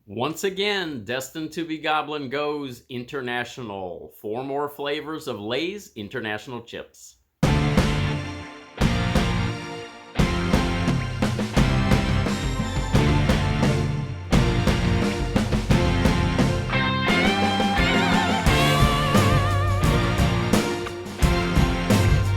Once again, Destined to be Goblin goes international. 4 more flavors of Lay's International Chips.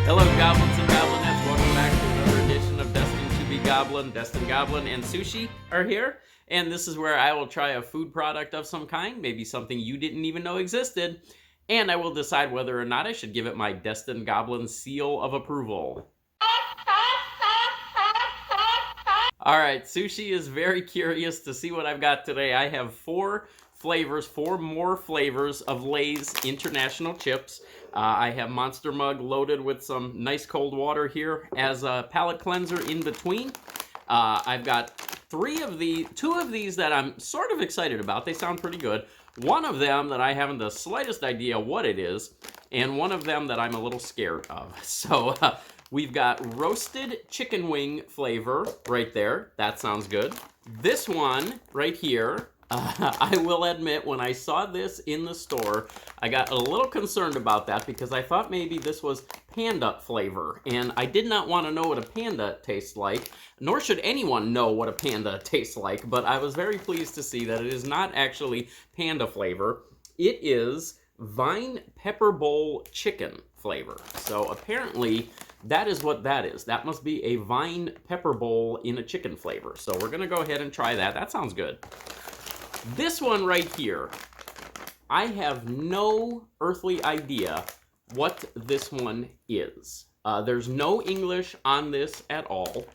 Hello, Goblins and Goblinettes. Welcome back to another edition of Destined to be Goblin. Destined Goblin and Sushi are here. And this is where I will try a food product of some kind, maybe something you didn't even know existed, and I will decide whether or not I should give it my Destined Goblin seal of approval. All right, Sushi is very curious to see what I've got today. I have 4 more flavors of Lay's International Chips. I have Monster Mug loaded with some nice cold water here as a palate cleanser in between. I've got 2 of these that I'm sort of excited about. They sound pretty good. One of them that I haven't the slightest idea what it is, and one of them that I'm a little scared of. So we've got roasted chicken wing flavor right there. That sounds good. This one right here, I will admit, when I saw this in the store, I got a little concerned about that because I thought maybe this was panda flavor, and I did not want to know what a panda tastes like, nor should anyone know what a panda tastes like, but I was very pleased to see that it is not actually panda flavor. It is vine pepper bowl chicken flavor. So apparently that is what that is. That must be a vine pepper bowl in a chicken flavor. So we're going to go ahead and try that. That sounds good. This one right here, I have no earthly idea what this one is. There's no English on this at all.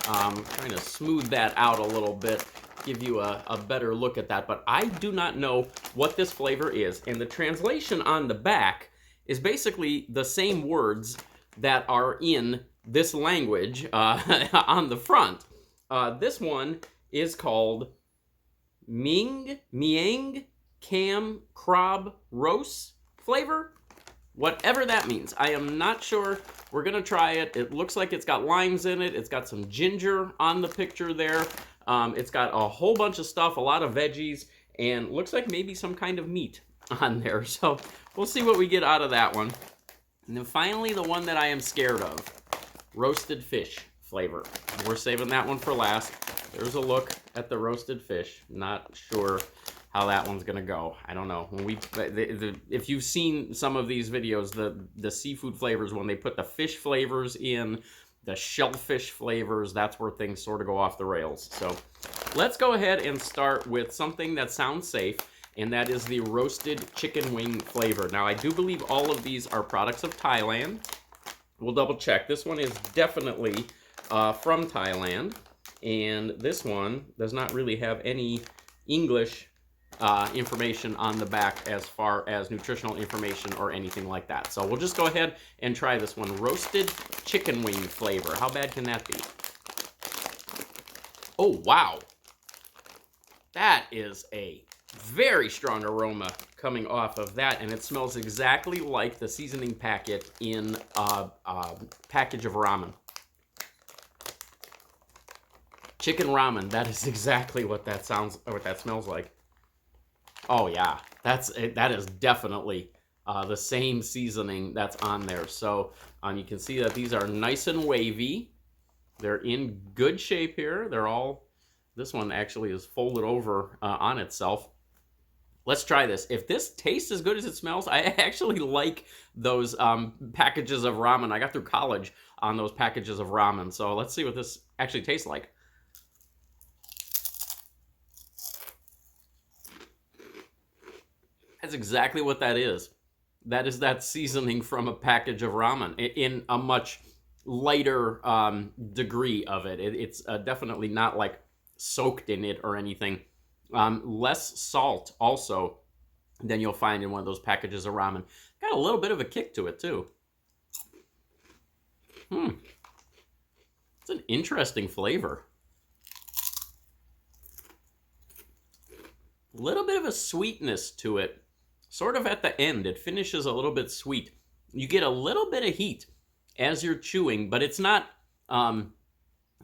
I'm trying to smooth that out a little bit, give you a better look at that, but I do not know what this flavor is. And the translation on the back is basically the same words that are in this language on the front. This one is called Miang Cam Crab Roast flavor. Whatever that means. I am not sure. We're going to try it. It looks like it's got limes in it. It's got some ginger on the picture there. It's got a whole bunch of stuff, a lot of veggies, and looks like maybe some kind of meat on there. So we'll see what we get out of that one. And then finally, the one that I am scared of, roasted fish flavor. We're saving that one for last. There's a look at the roasted fish. Not sure how that one's gonna go. I don't know. When if you've seen some of these videos, the seafood flavors, when they put the fish flavors in, the shellfish flavors, that's where things sort of go off the rails. So let's go ahead and start with something that sounds safe, and that is the roasted chicken wing flavor. Now, I do believe all of these are products of Thailand. We'll double check. This one is definitely from Thailand, and this one does not really have any English information on the back as far as nutritional information or anything like that. So we'll just go ahead and try this one. Roasted chicken wing flavor. How bad can that be? Oh, wow. That is a very strong aroma coming off of that, and it smells exactly like the seasoning packet in a package of ramen. Chicken ramen. That is exactly what that smells like. Oh yeah, that is definitely the same seasoning that's on there. So you can see that these are nice and wavy. They're in good shape here. This one actually is folded over on itself. Let's try this. If this tastes as good as it smells, I actually like those packages of ramen. I got through college on those packages of ramen. So let's see what this actually tastes like. That's exactly what that is. That is that seasoning from a package of ramen in a much lighter degree of it. It's definitely not like soaked in it or anything. Less salt also than you'll find in one of those packages of ramen. Got a little bit of a kick to it too. It's an interesting flavor. A little bit of a sweetness to it. Sort of at the end, it finishes a little bit sweet. You get a little bit of heat as you're chewing, but it's not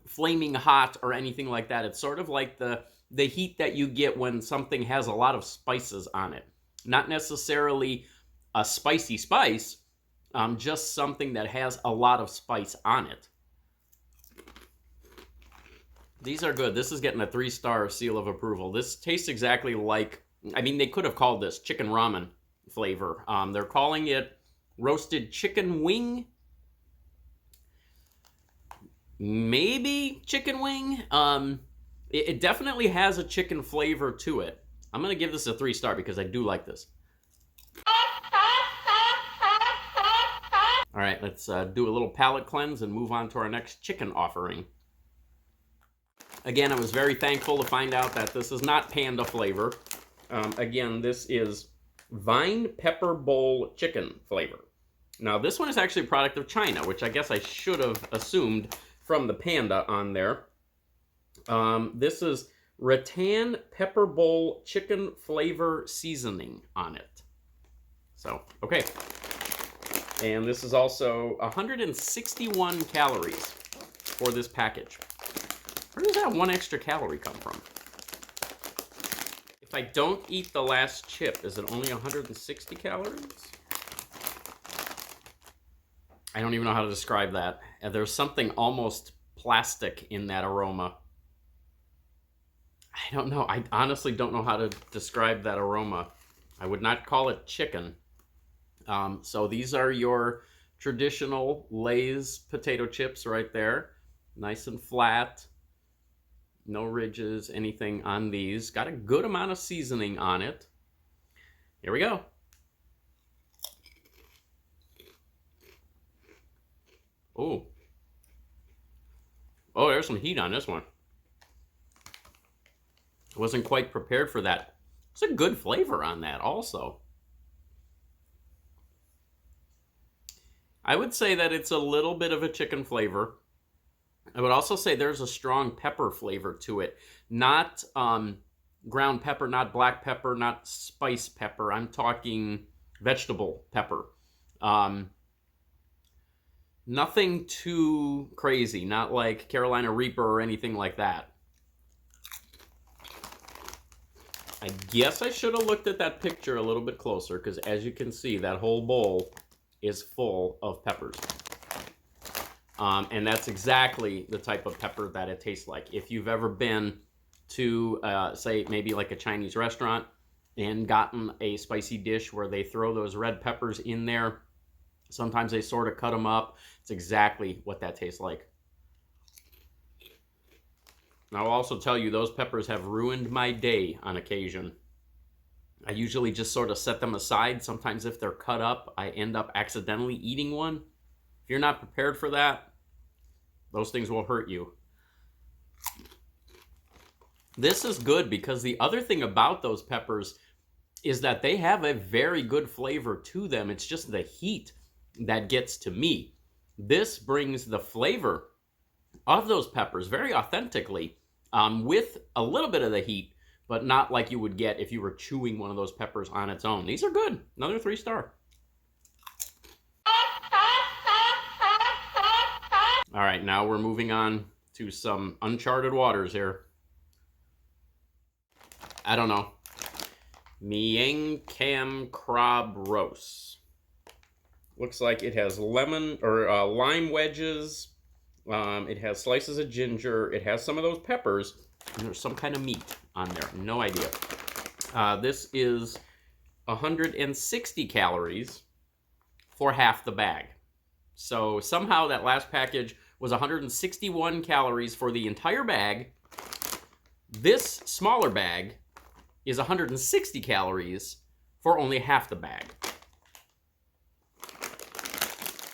flaming hot or anything like that. It's sort of like the the heat that you get when something has a lot of spices on it. Not necessarily a spicy spice, just something that has a lot of spice on it. These are good. This is getting a 3-star seal of approval. This tastes exactly like, I mean, they could have called this chicken ramen flavor. They're calling it roasted chicken wing. Maybe chicken wing. It definitely has a chicken flavor to it. I'm going to give this a 3-star because I do like this. All right, let's do a little palate cleanse and move on to our next chicken offering. Again, I was very thankful to find out that this is not panda flavor. Again, this is vine pepper bowl chicken flavor. Now, this one is actually a product of China, which I guess I should have assumed from the panda on there. This is rattan pepper bowl chicken flavor seasoning on it. So, okay. And this is also 161 calories for this package. Where does that 1 extra calorie come from? If I don't eat the last chip, is it only 160 calories? I don't even know how to describe that. There's something almost plastic in that aroma. I don't know. I honestly don't know how to describe that aroma. I would not call it chicken. So these are your traditional Lay's potato chips right there. Nice and flat. No ridges, anything on these. Got a good amount of seasoning on it. Here we go. Oh. Oh, there's some heat on this one. Wasn't quite prepared for that. It's a good flavor on that also. I would say that it's a little bit of a chicken flavor. I would also say there's a strong pepper flavor to it. Not ground pepper, not black pepper, not spice pepper. I'm talking vegetable pepper. Nothing too crazy, not like Carolina Reaper or anything like that. I guess I should have looked at that picture a little bit closer, because as you can see, that whole bowl is full of peppers. And that's exactly the type of pepper that it tastes like. If you've ever been to, say, maybe like a Chinese restaurant and gotten a spicy dish where they throw those red peppers in there, sometimes they sort of cut them up. It's exactly what that tastes like. I'll also tell you, those peppers have ruined my day on occasion. I usually just sort of set them aside. Sometimes if they're cut up, I end up accidentally eating one. If you're not prepared for that, those things will hurt you. This is good because the other thing about those peppers is that they have a very good flavor to them. It's just the heat that gets to me. This brings the flavor of those peppers very authentically, with a little bit of the heat, but not like you would get if you were chewing one of those peppers on its own. These are good. Another 3-star. All right, now we're moving on to some uncharted waters here. I don't know. Miang Cam Crab Roast. Looks like it has lemon or lime wedges. It has slices of ginger. It has some of those peppers. And there's some kind of meat on there. No idea. This is 160 calories for half the bag. So somehow that last package was 161 calories for the entire bag. This smaller bag is 160 calories for only half the bag.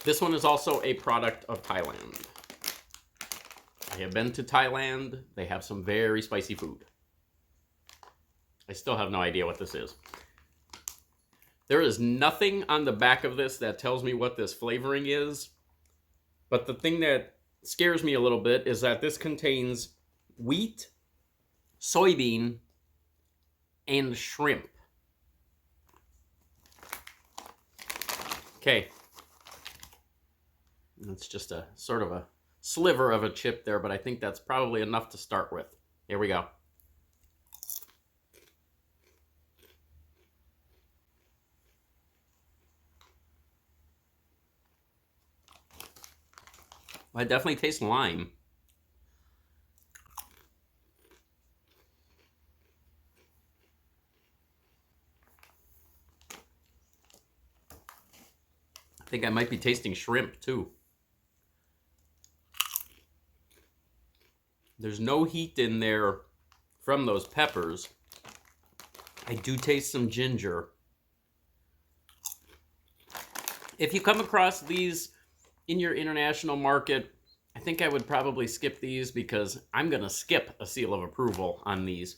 This one is also a product of Thailand. I have been to Thailand. They have some very spicy food. I still have no idea what this is. There is nothing on the back of this that tells me what this flavoring is. But the thing that scares me a little bit is that this contains wheat, soybean, and shrimp. Okay. That's just a sort of a sliver of a chip there, but I think that's probably enough to start with. Here we go. I definitely taste lime. I think I might be tasting shrimp too. There's no heat in there from those peppers. I do taste some ginger. If you come across these in your international market, I think I would probably skip these because I'm going to skip a seal of approval on these.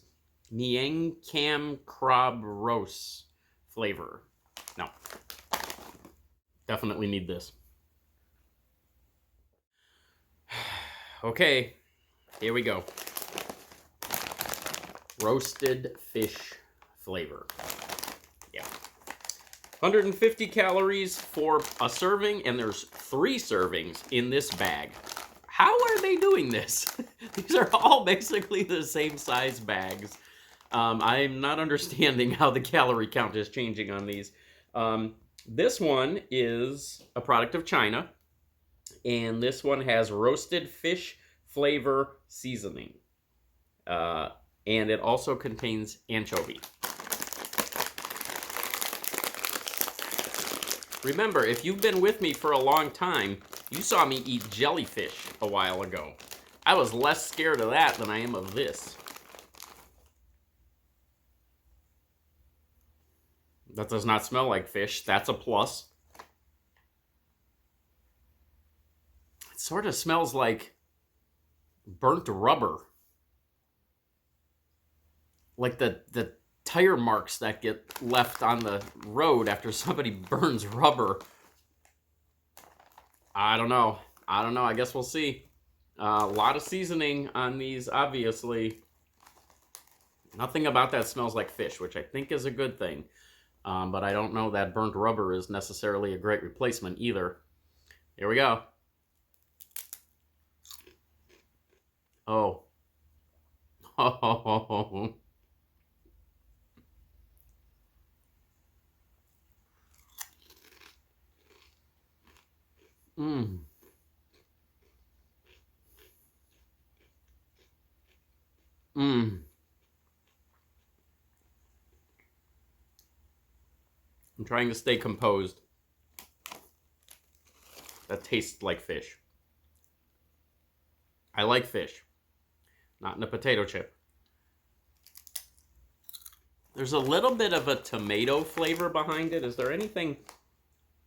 Miang Cam Crab Roast flavor. No. Definitely need this. Okay, here we go. Roasted fish flavor. Yeah. 150 calories for a serving, and there's 3 servings in this bag. How are they doing this? These are all basically the same size bags. I'm not understanding how the calorie count is changing on these. This one is a product of China, and this one has roasted fish flavor seasoning. And it also contains anchovy. Remember, if you've been with me for a long time, you saw me eat jellyfish a while ago. I was less scared of that than I am of this. That does not smell like fish. That's a plus. It sort of smells like burnt rubber. Like the tire marks that get left on the road after somebody burns rubber. I don't know. I guess we'll see. A lot of seasoning on these, obviously. Nothing about that smells like fish, which I think is a good thing. But I don't know that burnt rubber is necessarily a great replacement either. Here we go. Oh. Oh. Mmm. Mmm. I'm trying to stay composed. That tastes like fish. I like fish. Not in a potato chip. There's a little bit of a tomato flavor behind it. Is there anything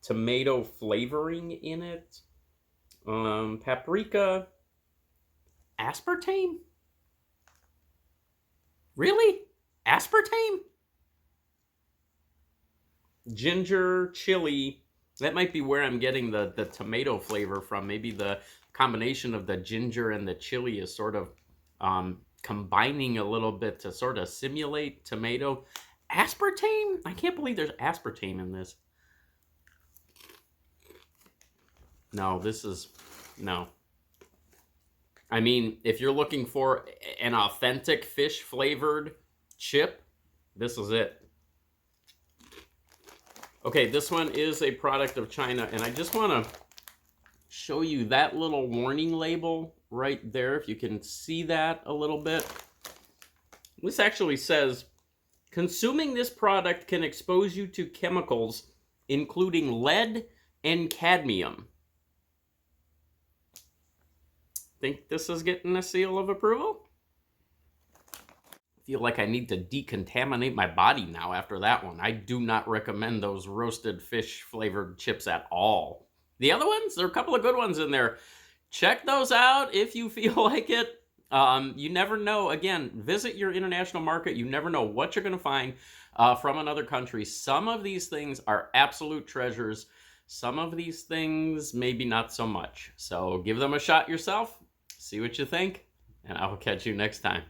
tomato flavoring in it? Paprika. Aspartame? Really? Aspartame? Ginger, chili. That might be where I'm getting the tomato flavor from. Maybe the combination of the ginger and the chili is sort of combining a little bit to sort of simulate tomato. Aspartame? I can't believe there's aspartame in this. No, this is... No. I mean, if you're looking for an authentic fish-flavored chip, this is it. Okay, this one is a product of China, and I just want to show you that little warning label right there, if you can see that a little bit. This actually says, consuming this product can expose you to chemicals including lead and cadmium. Think this is getting a seal of approval? I feel like I need to decontaminate my body now after that one. I do not recommend those roasted fish flavored chips at all. The other ones, there are a couple of good ones in there. Check those out if you feel like it. You never know. Again, visit your international market. You never know what you're going to find from another country. Some of these things are absolute treasures. Some of these things, maybe not so much. So give them a shot yourself. See what you think, and I will catch you next time.